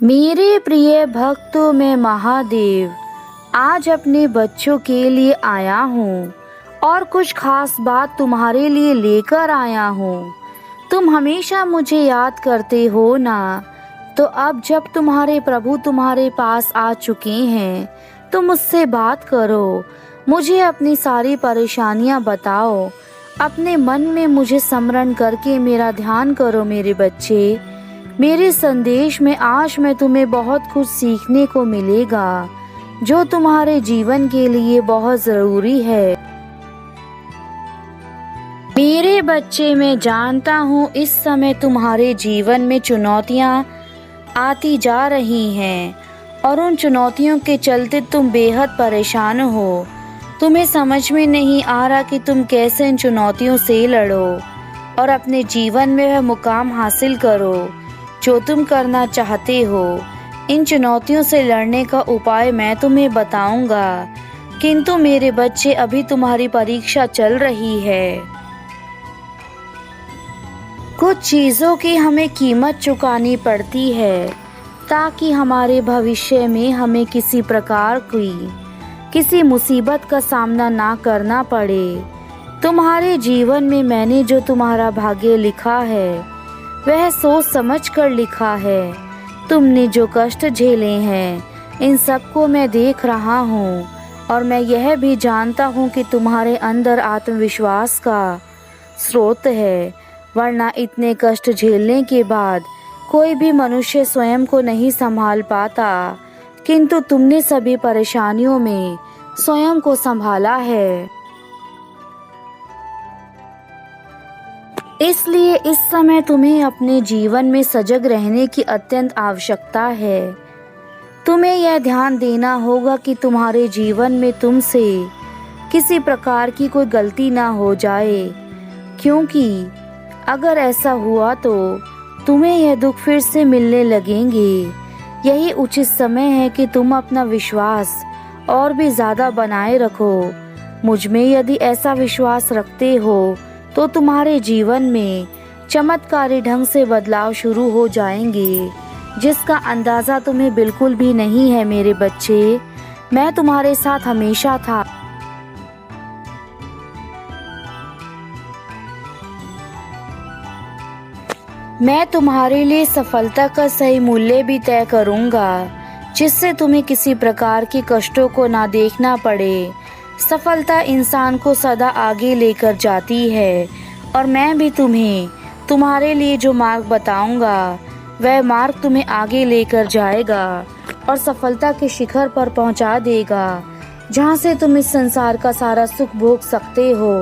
मेरे प्रिय भक्तों में महादेव आज अपने बच्चों के लिए आया हूँ और कुछ खास बात तुम्हारे लिए लेकर आया हूँ। तुम हमेशा मुझे याद करते हो ना, तो अब जब तुम्हारे प्रभु तुम्हारे पास आ चुके हैं तो मुझसे बात करो, मुझे अपनी सारी परेशानियाँ बताओ। अपने मन में मुझे स्मरण करके मेरा ध्यान करो मेरे बच्चे। मेरे संदेश में आज मैं तुम्हें बहुत कुछ सीखने को मिलेगा जो तुम्हारे जीवन के लिए बहुत ज़रूरी है। मेरे बच्चे, मैं जानता हूँ इस समय तुम्हारे जीवन में चुनौतियाँ आती जा रही हैं और उन चुनौतियों के चलते तुम बेहद परेशान हो। तुम्हें समझ में नहीं आ रहा कि तुम कैसे इन चुनौतियों से लड़ो और अपने जीवन में वह मुकाम हासिल करो जो तुम करना चाहते हो। इन चुनौतियों से लड़ने का उपाय मैं तुम्हें बताऊंगा, किंतु मेरे बच्चे अभी तुम्हारी परीक्षा चल रही है। कुछ चीज़ों की हमें कीमत चुकानी पड़ती है ताकि हमारे भविष्य में हमें किसी प्रकार की किसी मुसीबत का सामना ना करना पड़े। तुम्हारे जीवन में मैंने जो तुम्हारा भाग्य लिखा है वह सोच समझ कर लिखा है। तुमने जो कष्ट झेले हैं इन सबको मैं देख रहा हूँ और मैं यह भी जानता हूँ कि तुम्हारे अंदर आत्मविश्वास का स्रोत है, वरना इतने कष्ट झेलने के बाद कोई भी मनुष्य स्वयं को नहीं संभाल पाता, किंतु तुमने सभी परेशानियों में स्वयं को संभाला है। इसलिए इस समय तुम्हें अपने जीवन में सजग रहने की अत्यंत आवश्यकता है। तुम्हें यह ध्यान देना होगा कि तुम्हारे जीवन में तुमसे किसी प्रकार की कोई गलती ना हो जाए, क्योंकि अगर ऐसा हुआ तो तुम्हें यह दुख फिर से मिलने लगेंगे। यही उचित समय है कि तुम अपना विश्वास और भी ज़्यादा बनाए रखो। मुझ में यदि ऐसा विश्वास रखते हो तो तुम्हारे जीवन में चमत्कारी ढंग से बदलाव शुरू हो जाएंगे, जिसका अंदाज़ा तुम्हें बिल्कुल भी नहीं है मेरे बच्चे। मैं तुम्हारे साथ हमेशा था। मैं तुम्हारे लिए सफलता का सही मूल्य भी तय करूंगा, जिससे तुम्हें किसी प्रकार के कष्टों को ना देखना पड़े। सफलता इंसान को सदा आगे लेकर जाती है और मैं भी तुम्हें तुम्हारे लिए जो मार्ग बताऊंगा वह मार्ग तुम्हें आगे लेकर जाएगा और सफलता के शिखर पर पहुंचा देगा, जहां से तुम इस संसार का सारा सुख भोग सकते हो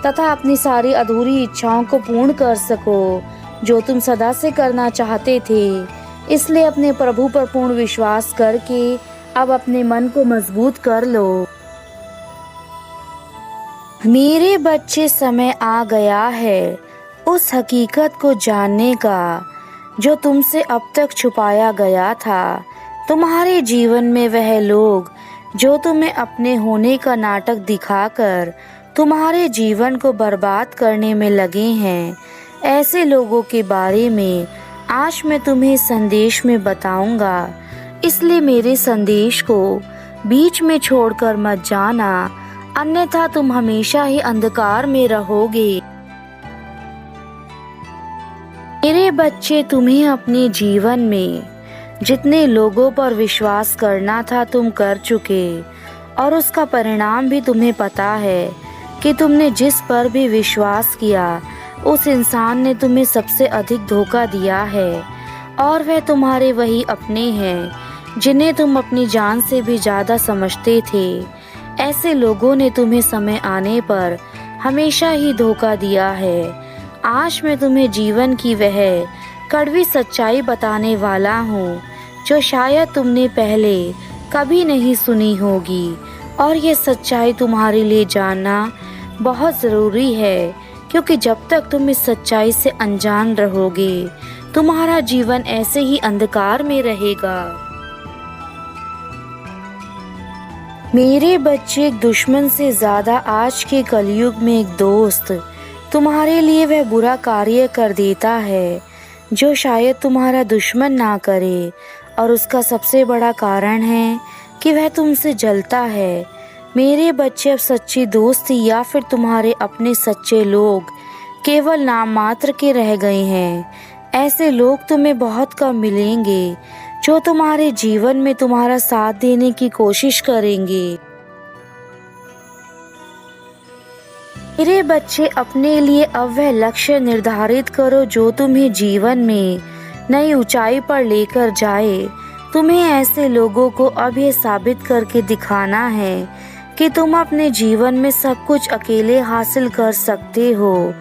तथा अपनी सारी अधूरी इच्छाओं को पूर्ण कर सको जो तुम सदा से करना चाहते थे। इसलिए अपने प्रभु पर पूर्ण विश्वास करके अब अपने मन को मजबूत कर लो। मेरे बच्चे, समय आ गया है उस हकीकत को जानने का जो तुमसे अब तक छुपाया गया था। तुम्हारे जीवन में वह लोग जो तुम्हें अपने होने का नाटक दिखाकर तुम्हारे जीवन को बर्बाद करने में लगे हैं, ऐसे लोगों के बारे में आज मैं तुम्हें संदेश में बताऊंगा। इसलिए मेरे संदेश को बीच में छोड़कर मत जाना, अन्यथा तुम हमेशा ही अंधकार में रहोगे। मेरे बच्चे, तुम्हें अपने जीवन में जितने लोगों पर विश्वास करना था तुम कर चुके और उसका परिणाम भी तुम्हें पता है कि तुमने जिस पर भी विश्वास किया उस इंसान ने तुम्हें सबसे अधिक धोखा दिया है और वह तुम्हारे वही अपने हैं जिन्हें तुम अपनी जान से भी ज़्यादा समझते थे। ऐसे लोगों ने तुम्हें समय आने पर हमेशा ही धोखा दिया है। आज मैं तुम्हें जीवन की वह कड़वी सच्चाई बताने वाला हूँ जो शायद तुमने पहले कभी नहीं सुनी होगी, और ये सच्चाई तुम्हारे लिए जानना बहुत ज़रूरी है, क्योंकि जब तक तुम इस सच्चाई से अनजान रहोगे तुम्हारा जीवन ऐसे ही अंधकार में रहेगा। मेरे बच्चे, एक दुश्मन से ज़्यादा आज के कलयुग में एक दोस्त तुम्हारे लिए वह बुरा कार्य कर देता है जो शायद तुम्हारा दुश्मन ना करे और उसका सबसे बड़ा कारण है कि वह तुमसे जलता है। मेरे बच्चे, अब सच्ची दोस्ती या फिर तुम्हारे अपने सच्चे लोग केवल नाम मात्र के रह गए हैं। ऐसे लोग तुम्हें बहुत कम मिलेंगे जो तुम्हारे जीवन में तुम्हारा साथ देने की कोशिश करेंगे। मेरे बच्चे, अपने लिए अब वह लक्ष्य निर्धारित करो जो तुम्हें जीवन में नई ऊंचाई पर लेकर जाए। तुम्हें ऐसे लोगों को अब यह साबित करके दिखाना है कि तुम अपने जीवन में सब कुछ अकेले हासिल कर सकते हो,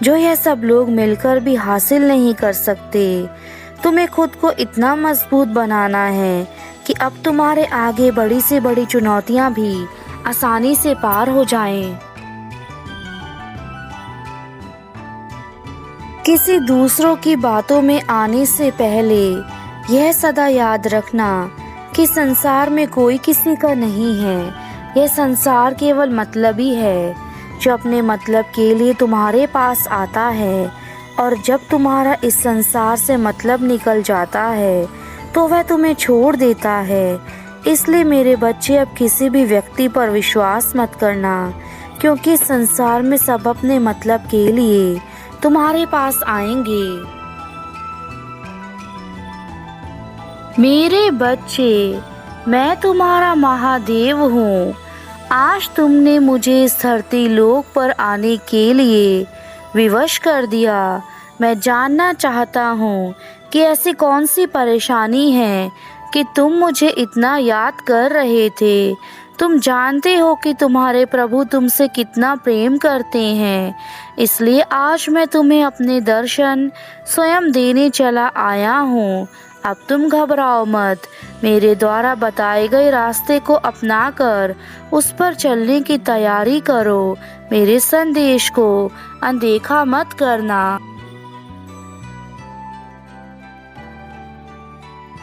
जो यह सब लोग मिलकर भी हासिल नहीं कर सकते। तुम्हें खुद को इतना मजबूत बनाना है कि अब तुम्हारे आगे बड़ी से बड़ी चुनौतियां भी आसानी से पार हो जाएं। किसी दूसरों की बातों में आने से पहले यह सदा याद रखना कि संसार में कोई किसी का नहीं है। यह संसार केवल मतलबी है जो अपने मतलब के लिए तुम्हारे पास आता है, और जब तुम्हारा इस संसार से मतलब निकल जाता है तो वह तुम्हें छोड़ देता है। इसलिए मेरे बच्चे, अब किसी भी व्यक्ति पर विश्वास मत करना, क्योंकि संसार में सब अपने मतलब के लिए तुम्हारे पास आएंगे। मेरे बच्चे, मैं तुम्हारा महादेव हूँ। आज तुमने मुझे इस धरती लोक पर आने के लिए विवश कर दिया। मैं जानना चाहता हूँ कि ऐसी कौन सी परेशानी है कि तुम मुझे इतना याद कर रहे थे। तुम जानते हो कि तुम्हारे प्रभु तुमसे कितना प्रेम करते हैं, इसलिए आज मैं तुम्हें अपने दर्शन स्वयं देने चला आया हूँ। अब तुम घबराओ मत। मेरे द्वारा बताए गए रास्ते को अपनाकर उस पर चलने की तैयारी करो। मेरे संदेश को अनदेखा मत करना।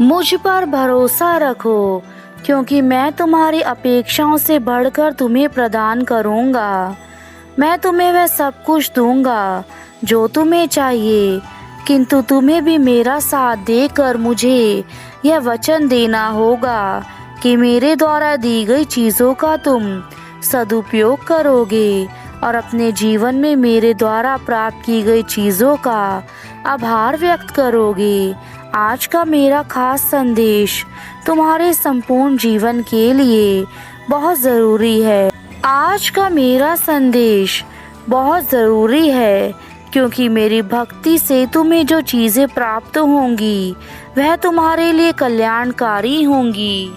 मुझ पर भरोसा रखो, क्योंकि मैं तुम्हारी अपेक्षाओं से बढ़कर तुम्हें प्रदान करूंगा। मैं तुम्हें वह सब कुछ दूंगा जो तुम्हें चाहिए, किंतु तुम्हें भी मेरा साथ देकर मुझे यह वचन देना होगा कि मेरे द्वारा दी गई चीज़ों का तुम सदुपयोग करोगे और अपने जीवन में मेरे द्वारा प्राप्त की गई चीज़ों का आभार व्यक्त करोगे। आज का मेरा खास संदेश तुम्हारे संपूर्ण जीवन के लिए बहुत ज़रूरी है। आज का मेरा संदेश बहुत ज़रूरी है, क्योंकि मेरी भक्ति से तुम्हें जो चीज़ें प्राप्त होंगी वह तुम्हारे लिए कल्याणकारी होंगी।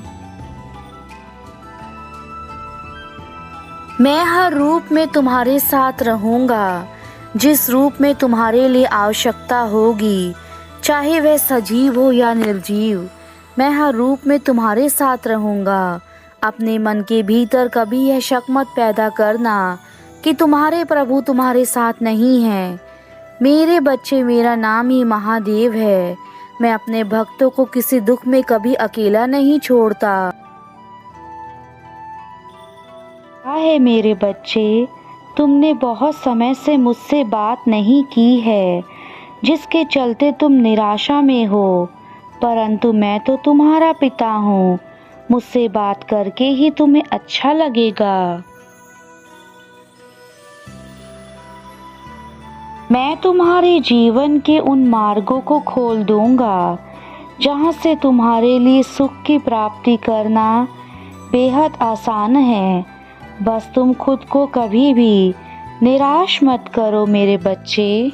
मैं हर रूप में तुम्हारे साथ रहूँगा। जिस रूप में तुम्हारे लिए आवश्यकता होगी, चाहे वह सजीव हो या निर्जीव, मैं हर रूप में तुम्हारे साथ रहूँगा। अपने मन के भीतर कभी यह शक मत पैदा करना कि तुम्हारे प्रभु तुम्हारे साथ नहीं हैं। मेरे बच्चे, मेरा नाम ही महादेव है। मैं अपने भक्तों को किसी दुख में कभी अकेला नहीं छोड़ता। क्या है मेरे बच्चे, तुमने बहुत समय से मुझसे बात नहीं की है, जिसके चलते तुम निराशा में हो, परंतु मैं तो तुम्हारा पिता हूँ। मुझसे बात करके ही तुम्हें अच्छा लगेगा। मैं तुम्हारे जीवन के उन मार्गों को खोल दूंगा जहाँ से तुम्हारे लिए सुख की प्राप्ति करना बेहद आसान है। बस तुम खुद को कभी भी निराश मत करो मेरे बच्चे।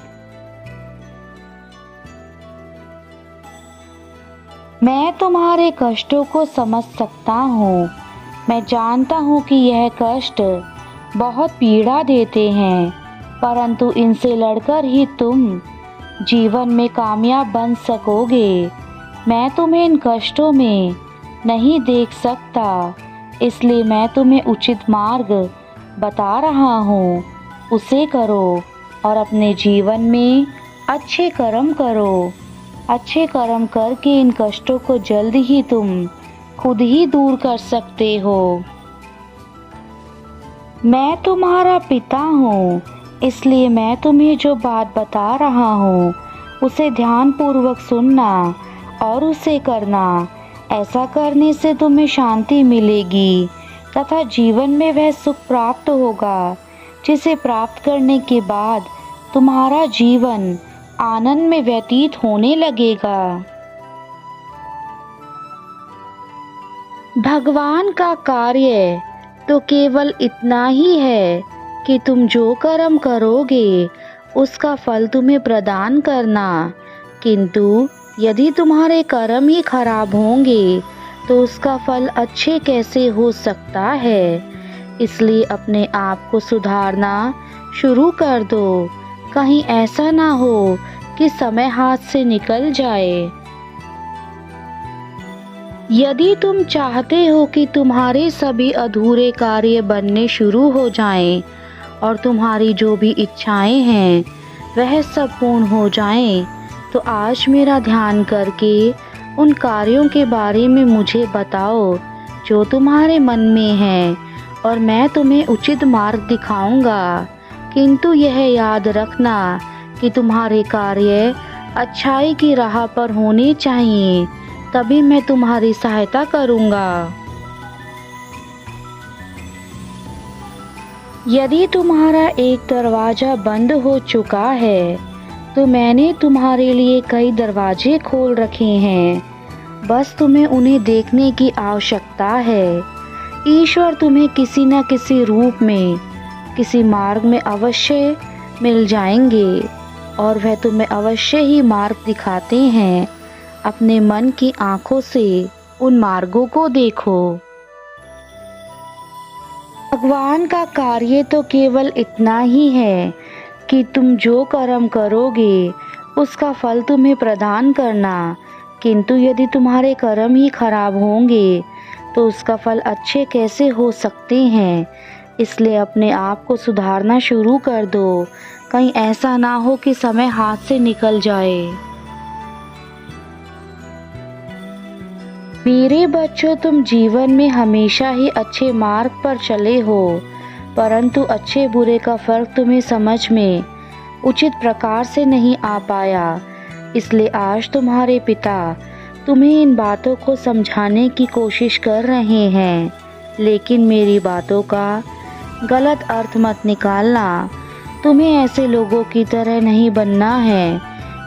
मैं तुम्हारे कष्टों को समझ सकता हूँ। मैं जानता हूँ कि यह कष्ट बहुत पीड़ा देते हैं, परंतु इनसे लड़कर ही तुम जीवन में कामयाब बन सकोगे। मैं तुम्हें इन कष्टों में नहीं देख सकता, इसलिए मैं तुम्हें उचित मार्ग बता रहा हूँ। उसे करो और अपने जीवन में अच्छे कर्म करो। अच्छे कर्म करके इन कष्टों को जल्द ही तुम खुद ही दूर कर सकते हो। मैं तुम्हारा पिता हूँ, इसलिए मैं तुम्हें जो बात बता रहा हूँ उसे ध्यानपूर्वक सुनना और उसे करना। ऐसा करने से तुम्हें शांति मिलेगी तथा जीवन में वह सुख प्राप्त होगा जिसे प्राप्त करने के बाद तुम्हारा जीवन आनंद में व्यतीत होने लगेगा। भगवान का कार्य तो केवल इतना ही है कि तुम जो कर्म करोगे उसका फल तुम्हें प्रदान करना, किंतु यदि तुम्हारे कर्म ही खराब होंगे तो उसका फल अच्छे कैसे हो सकता है। इसलिए अपने आप को सुधारना शुरू कर दो, कहीं ऐसा ना हो कि समय हाथ से निकल जाए। यदि तुम चाहते हो कि तुम्हारे सभी अधूरे कार्य बनने शुरू हो जाएं और तुम्हारी जो भी इच्छाएं हैं वह सब पूर्ण हो जाएं, तो आज मेरा ध्यान करके उन कार्यों के बारे में मुझे बताओ जो तुम्हारे मन में हैं और मैं तुम्हें उचित मार्ग दिखाऊंगा। किंतु यह याद रखना कि तुम्हारे कार्य अच्छाई की राह पर होने चाहिए, तभी मैं तुम्हारी सहायता करूंगा। यदि तुम्हारा एक दरवाजा बंद हो चुका है तो मैंने तुम्हारे लिए कई दरवाजे खोल रखे हैं, बस तुम्हें उन्हें देखने की आवश्यकता है। ईश्वर तुम्हें किसी न किसी रूप में किसी मार्ग में अवश्य मिल जाएंगे और वह तुम्हें अवश्य ही मार्ग दिखाते हैं। अपने मन की आंखों से उन मार्गों को देखो। भगवान का कार्य तो केवल इतना ही है कि तुम जो कर्म करोगे उसका फल तुम्हें प्रदान करना, किंतु यदि तुम्हारे कर्म ही खराब होंगे तो उसका फल अच्छे कैसे हो सकते हैं। इसलिए अपने आप को सुधारना शुरू कर दो, कहीं ऐसा ना हो कि समय हाथ से निकल जाए। मेरे बच्चों, तुम जीवन में हमेशा ही अच्छे मार्ग पर चले हो, परंतु अच्छे बुरे का फर्क तुम्हें समझ में उचित प्रकार से नहीं आ पाया। इसलिए आज तुम्हारे पिता तुम्हें इन बातों को समझाने की कोशिश कर रहे हैं, लेकिन मेरी बातों का गलत अर्थ मत निकालना। तुम्हें ऐसे लोगों की तरह नहीं बनना है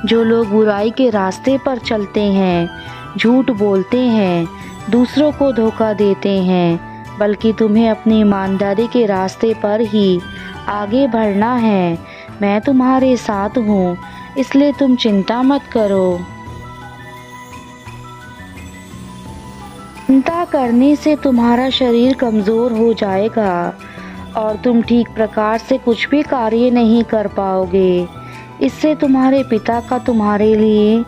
जो लोग बुराई के रास्ते पर चलते हैं, झूठ बोलते हैं, दूसरों को धोखा देते हैं, बल्कि तुम्हें अपनी ईमानदारी के रास्ते पर ही आगे बढ़ना है। मैं तुम्हारे साथ हूँ, इसलिए तुम चिंता मत करो। चिंता करने से तुम्हारा शरीर कमज़ोर हो जाएगा और तुम ठीक प्रकार से कुछ भी कार्य नहीं कर पाओगे। इससे तुम्हारे पिता का तुम्हारे लिए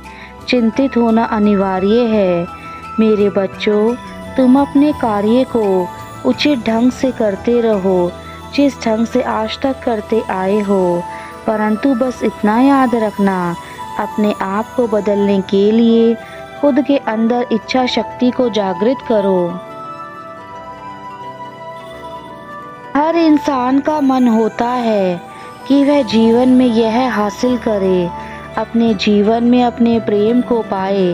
चिंतित होना अनिवार्य है। मेरे बच्चों, तुम अपने कार्य को उचित ढंग से करते रहो, जिस ढंग से आज तक करते आए हो, परंतु बस इतना याद रखना, अपने आप को बदलने के लिए खुद के अंदर इच्छा शक्ति को जागृत करो। हर इंसान का मन होता है कि वह जीवन में यह हासिल करे, अपने जीवन में अपने प्रेम को पाए,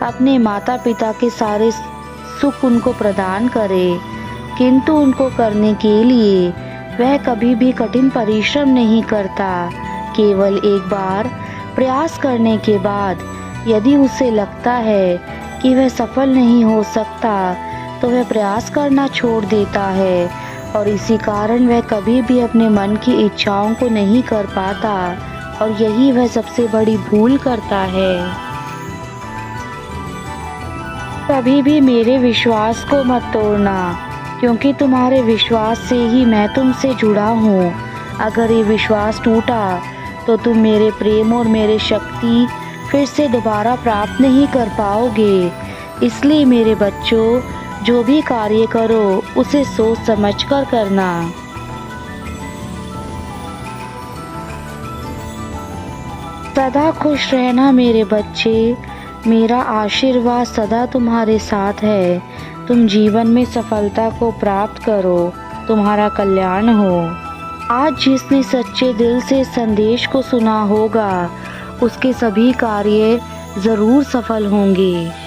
अपने माता पिता के सारे सुख उनको प्रदान करे, किंतु उनको करने के लिए वह कभी भी कठिन परिश्रम नहीं करता। केवल एक बार प्रयास करने के बाद यदि उसे लगता है कि वह सफल नहीं हो सकता तो वह प्रयास करना छोड़ देता है और इसी कारण वह कभी भी अपने मन की इच्छाओं को नहीं कर पाता और यही वह सबसे बड़ी भूल करता है। कभी भी मेरे विश्वास को मत तोड़ना, क्योंकि तुम्हारे विश्वास से ही मैं तुमसे जुड़ा हूँ। अगर ये विश्वास टूटा तो तुम मेरे प्रेम और मेरे शक्ति फिर से दोबारा प्राप्त नहीं कर पाओगे। इसलिए मेरे बच्चों, जो भी कार्य करो उसे सोच समझकर करना। सदा खुश रहना मेरे बच्चे, मेरा आशीर्वाद सदा तुम्हारे साथ है। तुम जीवन में सफलता को प्राप्त करो, तुम्हारा कल्याण हो। आज जिसने सच्चे दिल से संदेश को सुना होगा उसके सभी कार्य ज़रूर सफल होंगे।